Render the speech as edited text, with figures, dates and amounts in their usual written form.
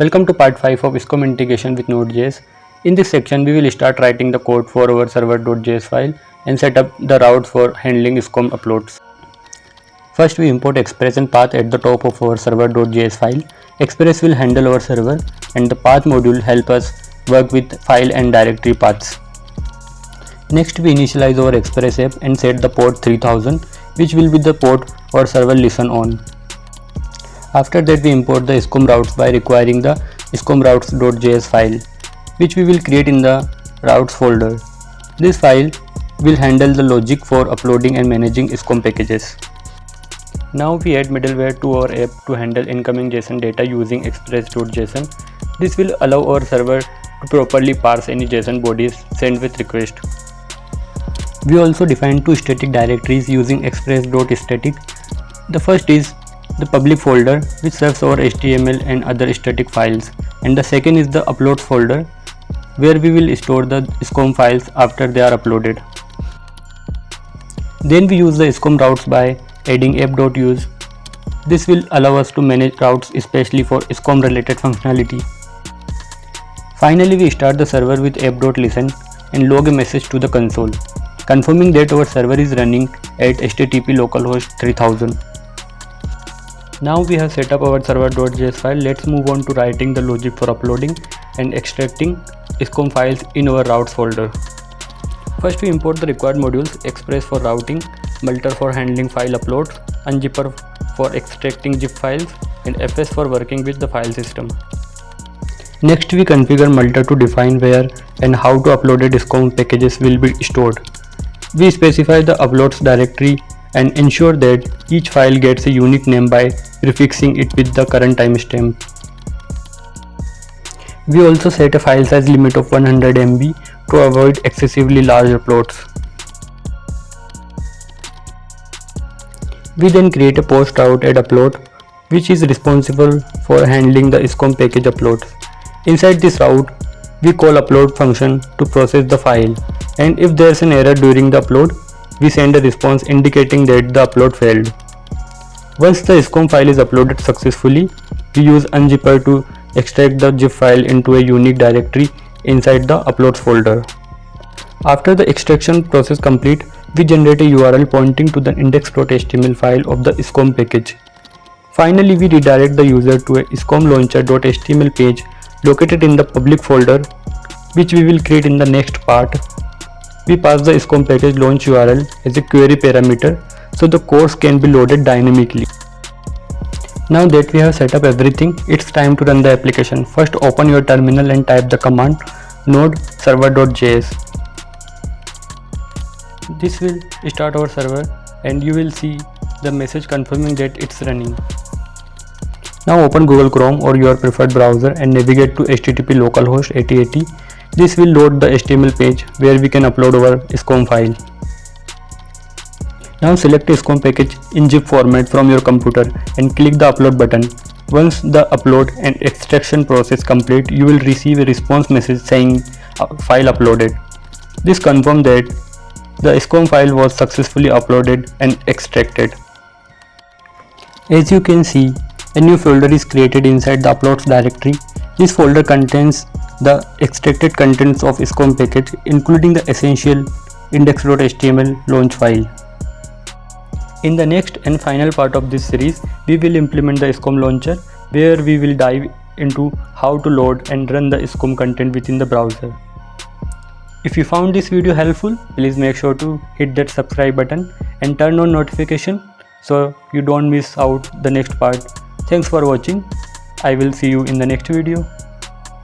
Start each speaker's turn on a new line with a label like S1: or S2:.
S1: Welcome to part 5 of SCOM integration with Node.js. In this section, we will start writing the code for our server.js file and set up the routes for handling SCOM uploads. First, we import Express and path at the top of our server.js file. Express will handle our server and the path module help us work with file and directory paths. Next, we initialize our Express app and set the port 3000, which will be the port our server listen on. After that, we import the SCOM routes by requiring the scomroutes.js file, which we will create in the routes folder. This file will handle the logic for uploading and managing SCOM packages. Now we add middleware to our app to handle incoming JSON data using express.json. This will allow our server to properly parse any JSON bodies sent with request. We also define two static directories using express.static. The first is the public folder, which serves our HTML and other static files, and the second is the uploads folder, where we will store the SCOM files after they are uploaded. Then we use the SCOM routes by adding app.use. This will allow us to manage routes especially for SCOM related functionality. Finally, we start the server with app.listen and log a message to the console, confirming that our server is running at HTTP localhost 3000. Now we have set up our server.js file. Let's move on to writing the logic for uploading and extracting SCOM files in our routes folder. First, we import the required modules: Express for routing, Multer for handling file uploads, Unzipper for extracting zip files, and FS for working with the file system. Next, we configure Multer to define where and how to uploaded SCOM packages will be stored. We specify the uploads directory and ensure that each file gets a unique name by prefixing it with the current timestamp. We also set a file size limit of 100 MB to avoid excessively large uploads. We then create a post route at upload, which is responsible for handling the SCOM package uploads. Inside this route, we call upload function to process the file, and if there is an error during the upload, we send a response indicating that the upload failed. Once the SCOM file is uploaded successfully, we use Unzipper to extract the zip file into a unique directory inside the uploads folder. After the extraction process complete, we generate a URL pointing to the index.html file of the SCOM package. Finally, we redirect the user to a SCOM launcher.html page located in the public folder, which we will create in the next part. We pass the SCOM package launch URL as a query parameter so the course can be loaded dynamically. Now that we have set up everything, it's time to run the application. First, open your terminal and type the command node server.js. This will start our server and you will see the message confirming that it's running. Now open Google Chrome or your preferred browser and navigate to HTTP localhost 8080. This will load the HTML page where we can upload our SCOM file. Now select a SCOM package in zip format from your computer and click the upload button. Once the upload and extraction process complete, you will receive a response message saying file uploaded. This confirms that the SCOM file was successfully uploaded and extracted. As you can see, a new folder is created inside the uploads directory. This folder contains the extracted contents of SCOM package, including the essential index.html launch file. In the next and final part of this series, we will implement the SCOM launcher, where we will dive into how to load and run the SCOM content within the browser. If you found this video helpful, please make sure to hit that subscribe button and turn on notification so you don't miss out the next part. Thanks for watching. I will see you in the next video.